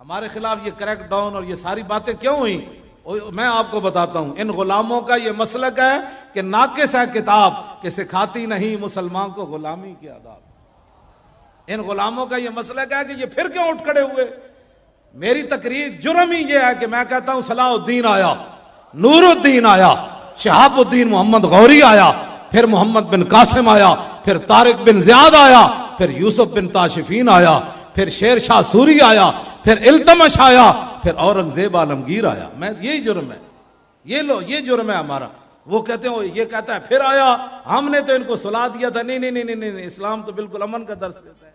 ہمارے خلاف یہ کریک ڈاؤن اور یہ ساری باتیں کیوں ہوئی؟ میں آپ کو بتاتا ہوں، ان غلاموں کا یہ مسلک ہے کہ ناقص ہے کتاب کہ سکھاتی نہیں مسلمان کو غلامی کے آداب۔ ان غلاموں کا یہ مسلک ہے کہ یہ پھر کیوں اٹھ کھڑے ہوئے؟ میری تقریر جرم ہی یہ ہے کہ میں کہتا ہوں صلاح الدین آیا، نور الدین آیا، شہاب الدین محمد غوری آیا، پھر محمد بن قاسم آیا، پھر طارق بن زیاد آیا، پھر یوسف بن تاشفین آیا، پھر شیر شاہ سوری آیا، پھر التمش آیا، پھر اورنگزیب عالمگیر آیا۔ میں یہی جرم ہے، یہ جرم ہے ہمارا۔ وہ کہتے ہیں، یہ کہتا ہے پھر آیا، ہم نے تو ان کو سلا دیا تھا۔ نہیں نہیں نہیں نہیں، اسلام تو بالکل امن کا درس دیتا ہے،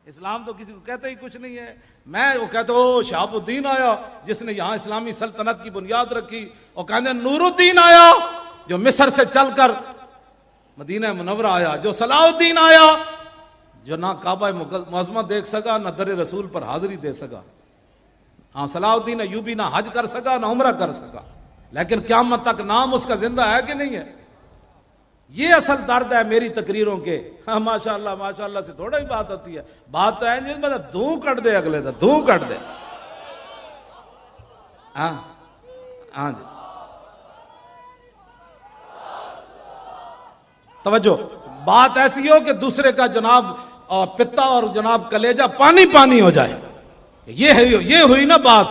اسلام تو کسی کو کہتا ہی کچھ نہیں ہے۔ میں وہ کہتا ہوں شہاب الدین آیا جس نے یہاں اسلامی سلطنت کی بنیاد رکھی، اور کہتے ہیں نور الدین آیا جو مصر سے چل کر مدینہ منورہ آیا، جو صلاح الدین آیا جو نہ کعبہ معظمہ دیکھ سکا، نہ در رسول پر حاضری دے سکا۔ ہاں، صلاح الدین ایوبی نہ حج کر سکا نہ عمرہ کر سکا، لیکن قیامت تک نام اس کا زندہ ہے کہ نہیں ہے؟ یہ اصل درد ہے میری تقریروں کے۔ ہاں ماشاءاللہ سے تھوڑا ہی بات ہوتی ہے، بات تو ہے جس میں دھوں کٹ دے، اگلے دا دھوں کٹ دے۔ ہاں جی، توجہ، بات ایسی ہو کہ دوسرے کا جناب پتا اور جناب کلیجہ پانی پانی ہو جائے، یہ ہوئی نا بات۔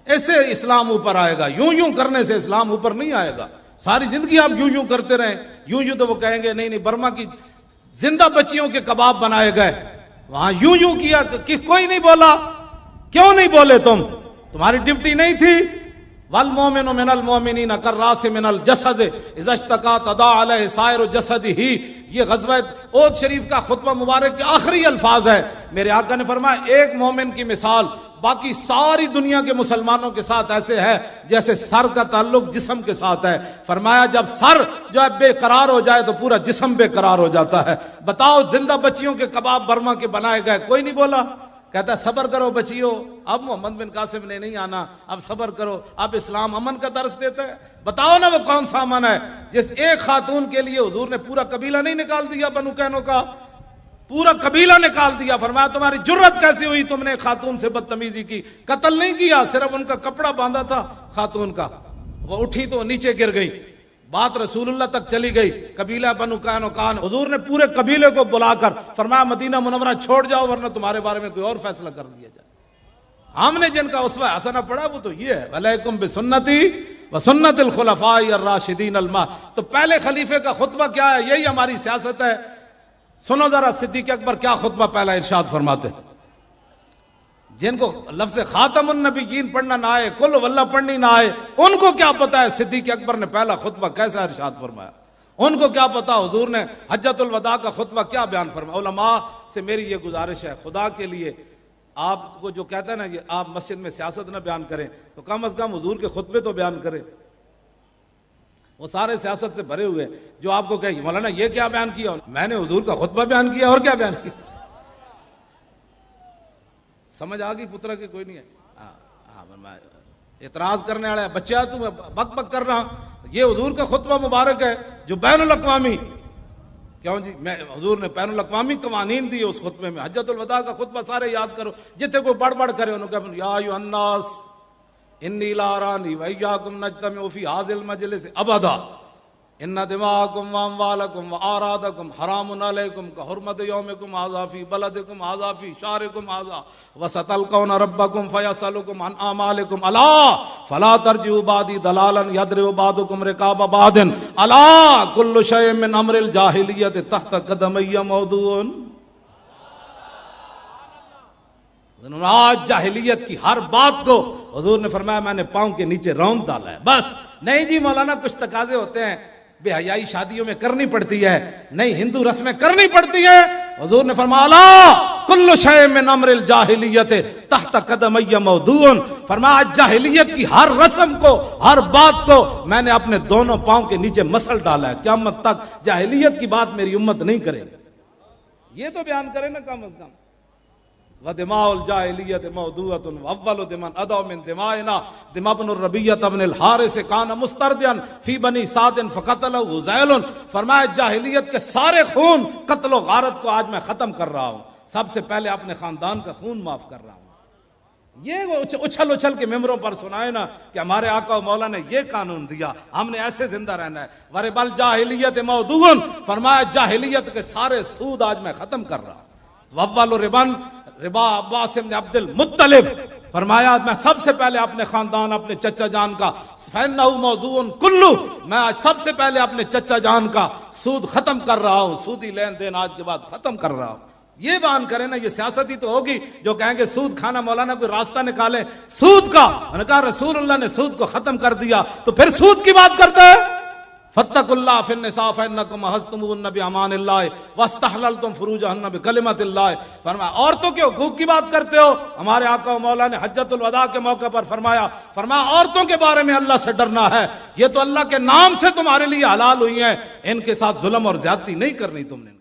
ایسے اسلام اوپر آئے گا، یوں کرنے سے اسلام اوپر نہیں آئے گا۔ ساری زندگی آپ یوں کرتے رہیں، یوں تو وہ کہیں گے نہیں برما کی زندہ بچیوں کے کباب بنائے گئے، وہاں یوں کیا کہ کوئی نہیں بولا۔ کیوں نہیں بولے تم؟ تمہاری ڈیوٹی نہیں تھی؟ والمؤمن من المؤمنین کالراس من الجسد اذا اشتکا تداعی علیہ سائر جسدہ۔ یہ غزوہ احد شریف کا خطبہ مبارک کے آخری الفاظ ہے۔ میرے آقا نے فرمایا ایک مومن کی مثال باقی ساری دنیا کے مسلمانوں کے ساتھ ایسے ہے جیسے سر کا تعلق جسم کے ساتھ ہے۔ فرمایا جب سر جو ہے بے قرار ہو جائے تو پورا جسم بے قرار ہو جاتا ہے۔ بتاؤ، زندہ بچیوں کے کباب برما کے بنائے گئے، کوئی نہیں بولا۔ کہتا ہے صبر کرو بچیو، اب محمد بن قاسم نے نہیں آنا، اب صبر کرو، اب اسلام امن کا درس دیتا ہے۔ بتاؤ نا وہ کون سا امن ہے جس ایک خاتون کے لیے حضور نے پورا قبیلہ نہیں نکال دیا، بنو کینو کا پورا قبیلہ نکال دیا۔ فرمایا تمہاری جرت کیسی ہوئی، تم نے خاتون سے بدتمیزی کی؟ قتل نہیں کیا، صرف ان کا کپڑا باندھا تھا خاتون کا، وہ اٹھی تو نیچے گر گئی، بات رسول اللہ تک چلی گئی۔ قبیلہ بنو قینقاع، حضور نے پورے قبیلے کو بلا کر فرمایا مدینہ منورہ چھوڑ جاؤ ورنہ تمہارے بارے میں کوئی اور فیصلہ کر لیا جائے۔ ہم نے جن کا اسوہ حسنہ پڑھا وہ تو یہ ہے، علیکم بسنتی وسنت الخلفاء الراشدین تو پہلے خلیفے کا خطبہ کیا ہے؟ یہی ہماری سیاست ہے۔ سنو ذرا صدیق اکبر کیا خطبہ پہلا ارشاد فرماتے ہیں۔ جن کو لفظ خاتم النبیین پڑھنا نہ آئے، کل واللہ پڑھنی نہ آئے، ان کو کیا پتا ہے صدیق اکبر نے پہلا خطبہ کیسا ارشاد فرمایا؟ ان کو کیا پتا حضور نے حجۃ الوداع کا خطبہ کیا بیان فرمایا؟ علماء سے میری یہ گزارش ہے، خدا کے لیے آپ کو جو کہتا ہے نا کہ آپ مسجد میں سیاست نہ بیان کریں تو کم از کم حضور کے خطبے تو بیان کریں۔ وہ سارے سیاست سے بھرے ہوئے جو آپ کو کہے مولانا یہ کیا بیان کیا؟ میں نے حضور کا خطبہ بیان کیا، اور کیا بیان کیا؟ سمجھ آ گئی پترا کہ کوئی نہیں ہے؟ اعتراض کرنے والا ہے بچہ تو بک بک کر رہا، یہ حضور کا خطبہ مبارک ہے جو بین الاقوامی، کیوں جی میں حضور نے بین الاقوامی قوانین دیے اس خطبے میں۔ حجۃ الوداع کا خطبہ سارے یاد کرو، جتنے کوئی بڑھ بڑھ کرے انہوں نے یا ایھا الناس انی لا ارانی وایاکم نجتمع فی ھذا المجلس ابدا ان دماءکم واموالکم واعراضکم حرام علیکم کحرمت یومکم ھذا فی بلدکم ھذا فی شہرکم ھذا وستلقون ربکم فیسألکم عن اعمالکم الا فلا ترجعوا بعدی ضلالا یضرب بعضکم رقاب بعض الا کل شیء من امر الجاہلیت تحت قدمی موضوع۔ آج جاہلیت کی ہر بات کو حضور نے فرمایا میں نے پاؤں کے نیچے روند ڈالا ہے۔ بس نہیں جی مولانا کچھ تقاضے ہوتے ہیں، بے حیائی شادیوں میں کرنی پڑتی ہے، نہیں ہندو رسمیں کرنی پڑتی ہے۔ حضور نے فرمایا لا کل شیء من امر الجاہلیت تحت قدمی موضوع، فرمایا جاہلیت کی ہر رسم کو، ہر بات کو میں نے اپنے دونوں پاؤں کے نیچے مسل ڈالا ہے، قیامت تک جاہلیت کی بات میری امت نہیں کرے گی۔ یہ تو بیان کرے نا کم از کم۔ وَدِمَاءُ الْجَاهِلِيَّةِ مَوْضُوعَةٌ وَأَوَّلُ دِمَنْ أَدَوْ مِنْ دِمَائِنَا دِمَا بْنُ الرَّبِيعَةَ بْنِ الْحَارِثِ كَانَ مُسْتَرْدِيًا فِي بَنِي سَعْدٍ فَقَتَلَهُ ذَيْلٌ، فرمایا جاہلیت کے سارے خون قتل و غارت کو آج میں ختم کر رہا ہوں، سب سے پہلے اپنے خاندان کا خون معاف کر رہا ہوں۔ یہ وہ اچھل اچھل کے ممبروں پر سنائے نا کہ ہمارے آقا و مولا نے یہ قانون دیا، ہم نے ایسے زندہ رہنا ہے۔ وربل جاہلیت موضوع، فرمایا جاہلیت کے سارے سود آج میں ختم کر رہا ہوں۔ وَأَوَّلُ ربا عباس بن عبد المطلب، فرمایا میں سب سے پہلے اپنے خاندان، اپنے چچا جان کا، فَإِنَّهُ مَوْضُوعٌ كُلُّهُ، میں آج سب سے پہلے اپنے چچا جان کا سود ختم کر رہا ہوں، سودی لین دین آج کے بعد ختم کر رہا ہوں۔ یہ بیان کریں نا، یہ سیاست ہی تو ہوگی جو کہیں گے سود کھانا، مولانا کوئی راستہ نکالے سود کا۔ انہوں نے کہا رسول اللہ نے سود کو ختم کر دیا تو پھر سود کی بات کرتا ہے۔ فاتقوا اللہ فی النساء فانکم اخذتموهن بامان اللہ واستحللتم فروجهن بکلمۃ اللہ۔ فرمایا عورتوں کے حقوق کی بات کرتے ہو، ہمارے آقا و مولا نے حجۃ الوداع کے موقع پر فرمایا عورتوں کے بارے میں اللہ سے ڈرنا ہے، یہ تو اللہ کے نام سے تمہارے لیے حلال ہوئی ہیں، ان کے ساتھ ظلم اور زیادتی نہیں کرنی تم نے۔